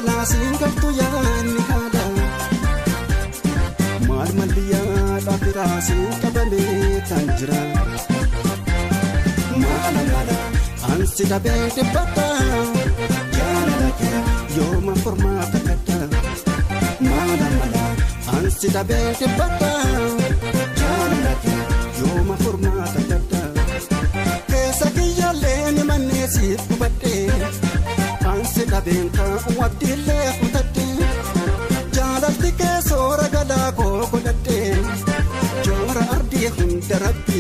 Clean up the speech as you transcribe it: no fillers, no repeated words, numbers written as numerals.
balaasin galtu yaanni haadha maal malliyaa dhaabiraasin qabamee tan jira maala ansi dhabee dhibbata jaalala kee yooma furmaata kadda maala ansi dhabee dhibbata jaalala kee yooma furmaata kadda keessa kiyyaallee ni manneesiif kubadhee ansi dhabeen kan waddiillee fudhadhee jaalalti kee soora galaa koo godhadhee joora ardii hunda rabbi